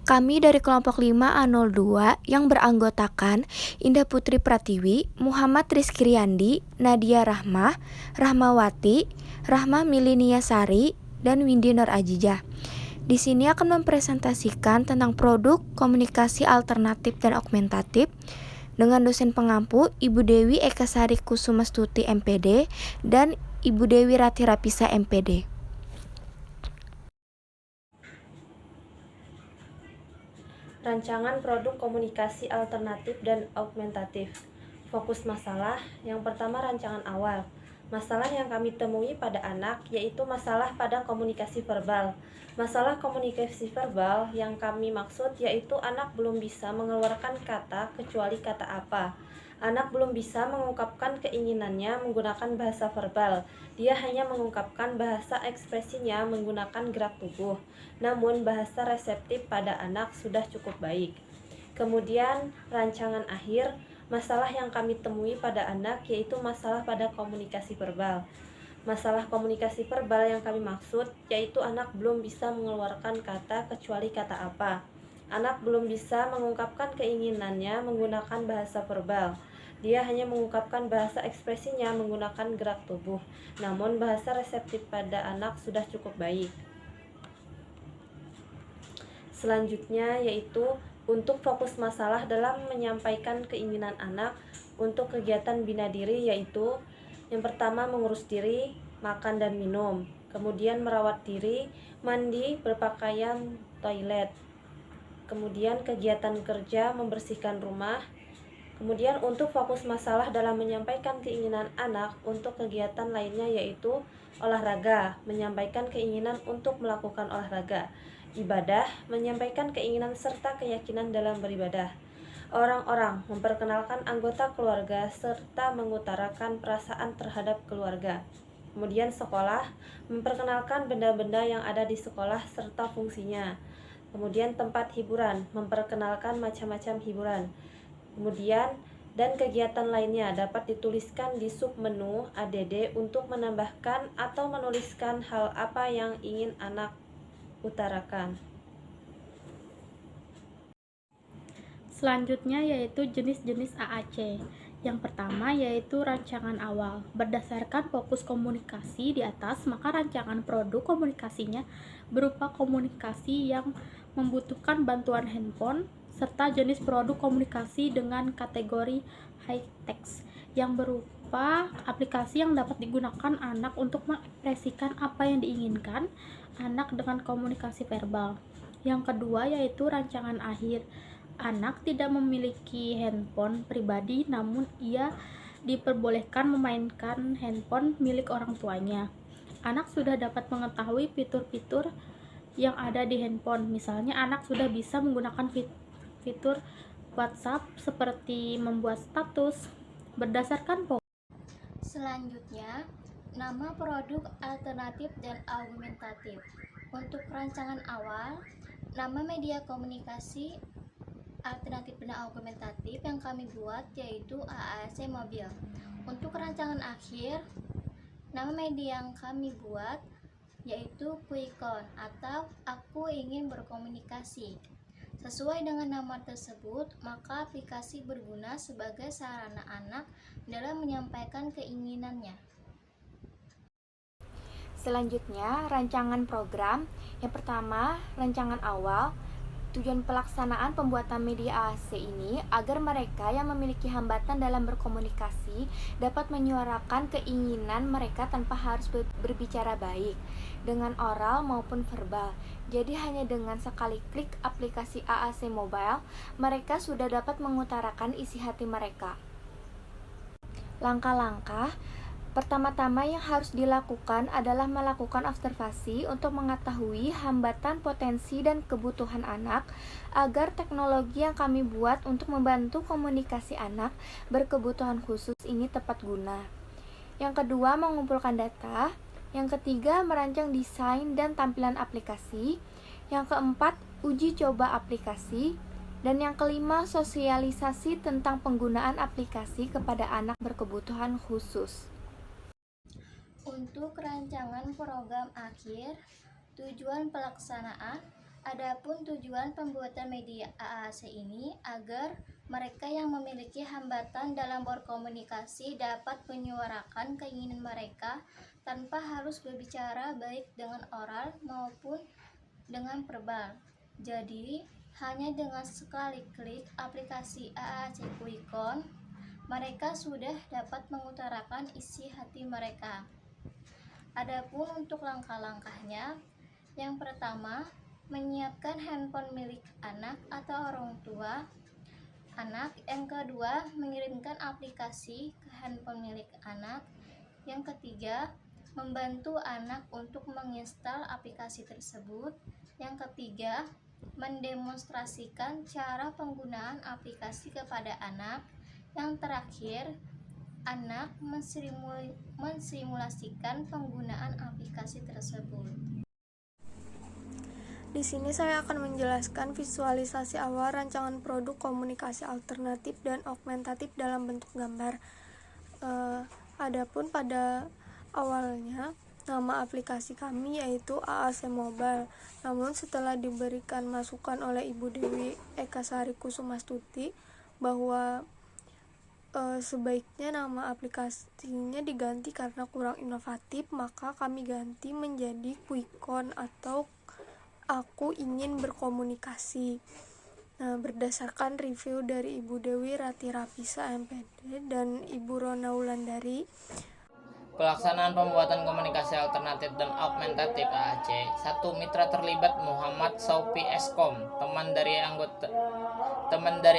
Kami dari kelompok 5A02 yang beranggotakan Indah Putri Pratiwi, Muhammad Rizky Riyandi, Nadia Rahmah, Rahmawati, Rahmah Milinia Sari, dan Windy Nur Ajijah. Di sini akan mempresentasikan tentang produk komunikasi alternatif dan augmentatif dengan dosen pengampu Ibu Dewi Ekasari Kusumastuti MPD dan Ibu Dewi Rati Rapisa MPD. Rancangan produk komunikasi alternatif dan augmentatif. Fokus masalah. Yang pertama, rancangan awal. Masalah yang kami temui pada anak yaitu masalah pada komunikasi verbal. Masalah komunikasi verbal yang kami maksud yaitu anak belum bisa mengeluarkan kata kecuali kata apa. Anak belum bisa mengungkapkan keinginannya menggunakan bahasa verbal. Dia hanya mengungkapkan bahasa ekspresinya menggunakan gerak tubuh. Namun bahasa reseptif pada anak sudah cukup baik. Kemudian rancangan akhir, masalah yang kami temui pada anak yaitu masalah pada komunikasi verbal. Masalah komunikasi verbal yang kami maksud yaitu anak belum bisa mengeluarkan kata kecuali kata apa. Anak belum bisa mengungkapkan keinginannya menggunakan bahasa verbal. Dia hanya mengungkapkan bahasa ekspresinya menggunakan gerak tubuh. Namun bahasa reseptif pada anak sudah cukup baik. Selanjutnya yaitu untuk fokus masalah dalam menyampaikan keinginan anak untuk kegiatan bina diri yaitu yang pertama mengurus diri, makan dan minum, kemudian merawat diri, mandi, berpakaian, toilet, kemudian kegiatan kerja, membersihkan rumah. Kemudian untuk fokus masalah dalam menyampaikan keinginan anak untuk kegiatan lainnya yaitu olahraga, menyampaikan keinginan untuk melakukan olahraga, ibadah, menyampaikan keinginan serta keyakinan dalam beribadah. Orang-orang, memperkenalkan anggota keluarga serta mengutarakan perasaan terhadap keluarga. Kemudian sekolah, memperkenalkan benda-benda yang ada di sekolah serta fungsinya. Kemudian tempat hiburan, memperkenalkan macam-macam hiburan. Kemudian dan kegiatan lainnya dapat dituliskan di submenu ADD untuk menambahkan atau menuliskan hal apa yang ingin anak utarakan. Selanjutnya yaitu jenis-jenis AAC. Yang pertama yaitu rancangan awal. Berdasarkan fokus komunikasi di atas, maka rancangan produk komunikasinya berupa komunikasi yang membutuhkan bantuan handphone serta jenis produk komunikasi dengan kategori high text yang berupa aplikasi yang dapat digunakan anak untuk mengekspresikan apa yang diinginkan anak dengan komunikasi verbal. Yang kedua yaitu rancangan akhir. Anak tidak memiliki handphone pribadi, namun ia diperbolehkan memainkan handphone milik orang tuanya. Anak sudah dapat mengetahui fitur-fitur yang ada di handphone. Misalnya, anak sudah bisa menggunakan fitur WhatsApp seperti membuat status berdasarkan Selanjutnya, nama produk alternatif dan augmentatif. Untuk rancangan awal, nama media komunikasi alternatif dan augmentatif yang kami buat yaitu AAC Mobil. Untuk rancangan akhir, nama media yang kami buat yaitu Quickon atau Aku Ingin Berkomunikasi. Sesuai dengan nama tersebut, maka aplikasi berguna sebagai sarana anak dalam menyampaikan keinginannya. Selanjutnya, rancangan program. Yang pertama, rancangan awal. Tujuan pelaksanaan pembuatan media AAC ini agar mereka yang memiliki hambatan dalam berkomunikasi dapat menyuarakan keinginan mereka tanpa harus berbicara baik dengan oral maupun verbal. Jadi hanya dengan sekali klik aplikasi AAC Mobile, mereka sudah dapat mengutarakan isi hati mereka. Langkah-langkah pertama-tama yang harus dilakukan adalah melakukan observasi untuk mengetahui hambatan, potensi, dan kebutuhan anak agar teknologi yang kami buat untuk membantu komunikasi anak berkebutuhan khusus ini tepat guna. Yang kedua, mengumpulkan data. Yang ketiga, merancang desain dan tampilan aplikasi. Yang keempat, uji coba aplikasi. Dan yang kelima, sosialisasi tentang penggunaan aplikasi kepada anak berkebutuhan khusus. Untuk rancangan program akhir, tujuan pelaksanaan Adapun tujuan pembuatan media AAC ini agar mereka yang memiliki hambatan dalam berkomunikasi dapat menyuarakan keinginan mereka tanpa harus berbicara baik dengan oral maupun dengan verbal. Jadi, hanya dengan sekali klik aplikasi AAC Quickcon, mereka sudah dapat mengutarakan isi hati mereka. Adapun untuk langkah-langkahnya, yang pertama, menyiapkan handphone milik anak atau orang tua anak. Yang kedua, mengirimkan aplikasi ke handphone milik anak. Yang ketiga, membantu anak untuk menginstal aplikasi tersebut. Yang ketiga, mendemonstrasikan cara penggunaan aplikasi kepada anak. Yang terakhir, anak mensimulasikan penggunaan aplikasi tersebut. Di sini saya akan menjelaskan visualisasi awal rancangan produk komunikasi alternatif dan augmentatif dalam bentuk gambar. Adapun pada awalnya nama aplikasi kami yaitu AAC Mobile. Namun setelah diberikan masukan oleh Ibu Dewi Ekasari Kusumastuti bahwa sebaiknya nama aplikasinya diganti karena kurang inovatif, maka kami ganti menjadi Quickcon atau Aku Ingin Berkomunikasi. Nah, berdasarkan review dari Ibu Dewi Rati Rapisa MPD dan Ibu Rona Wulandari, pelaksanaan pembuatan komunikasi alternatif dan augmentatif AAC. 1. Mitra terlibat Muhammad Saupi Eskom, teman dari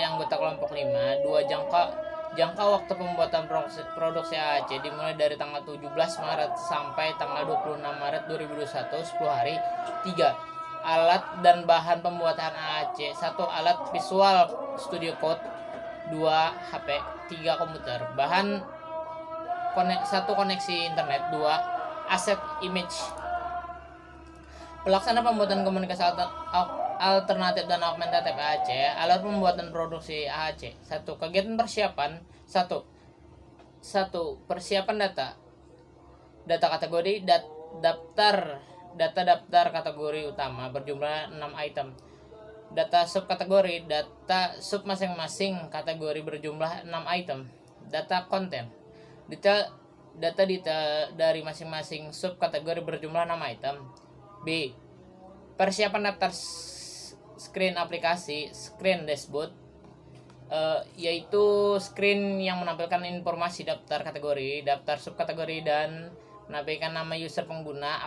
anggota kelompok 5. 2. Jangka waktu pembuatan produksi AAC dimulai dari tanggal 17 Maret sampai tanggal 26 Maret 2021, 10 hari. 3. Alat dan bahan pembuatan AAC. 1. Alat visual Studio Code. 2. HP. 3. Komputer. Bahan 1. Koneksi internet. 2. Aset image. Pelaksana pembuatan komunikasi alternatif dan augmentatif AAC. Alat pembuatan produksi AAC. 1. Kegiatan persiapan. 1. Persiapan data kategori daftar kategori utama berjumlah 6 item. Data subkategori, data sub masing-masing kategori berjumlah 6 item. Data konten, data dari masing-masing subkategori berjumlah 6 item. B. Persiapan daftar screen aplikasi, screen dashboard, yaitu screen yang menampilkan informasi daftar kategori, daftar subkategori, dan menampilkan nama user pengguna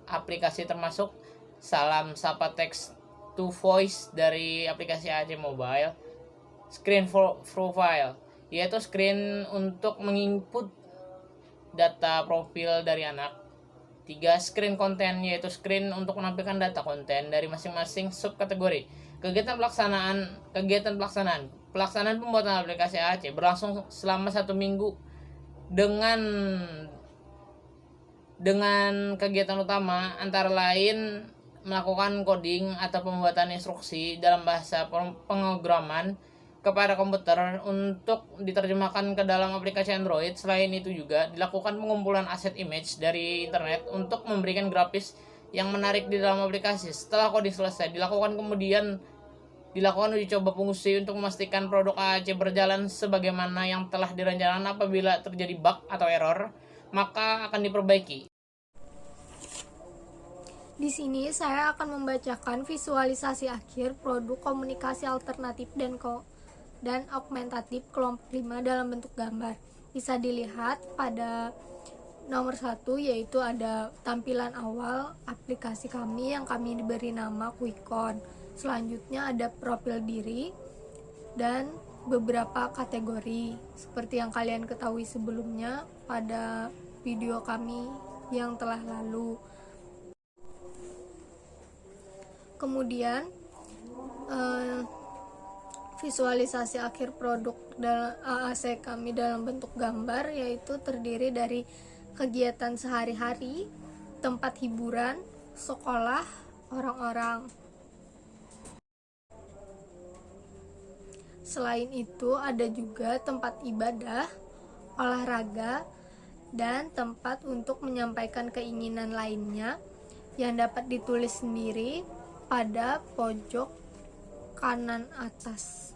aplikasi termasuk salam sapa text to voice dari aplikasi AAC Mobile. Screen profile, yaitu screen untuk menginput data profil dari anak. 3. Screen konten, yaitu screen untuk menampilkan data konten dari masing-masing subkategori. Kegiatan pelaksanaan pembuatan aplikasi AAC berlangsung selama 1 minggu dengan kegiatan utama antara lain melakukan coding atau pembuatan instruksi dalam bahasa pemrograman kepada komputer untuk diterjemahkan ke dalam aplikasi Android. Selain itu juga dilakukan pengumpulan aset image dari internet untuk memberikan grafis yang menarik di dalam aplikasi. Setelah coding selesai, dilakukan uji coba fungsi untuk memastikan produk AAC berjalan sebagaimana yang telah direncanakan. Apabila terjadi bug atau error, maka akan diperbaiki. di sini saya akan membacakan visualisasi akhir produk komunikasi alternatif dan augmentatif kelompok 5 dalam bentuk gambar. Bisa dilihat pada nomor 1, yaitu ada tampilan awal aplikasi kami yang kami diberi nama Quickcon. Selanjutnya ada profil diri dan beberapa kategori seperti yang kalian ketahui sebelumnya pada video kami yang telah lalu. Kemudian visualisasi akhir produk AAC kami dalam bentuk gambar, yaitu terdiri dari kegiatan sehari-hari, tempat hiburan, sekolah, orang-orang. Selain itu ada juga tempat ibadah, olahraga, dan tempat untuk menyampaikan keinginan lainnya yang dapat ditulis sendiri pada pojok kanan atas.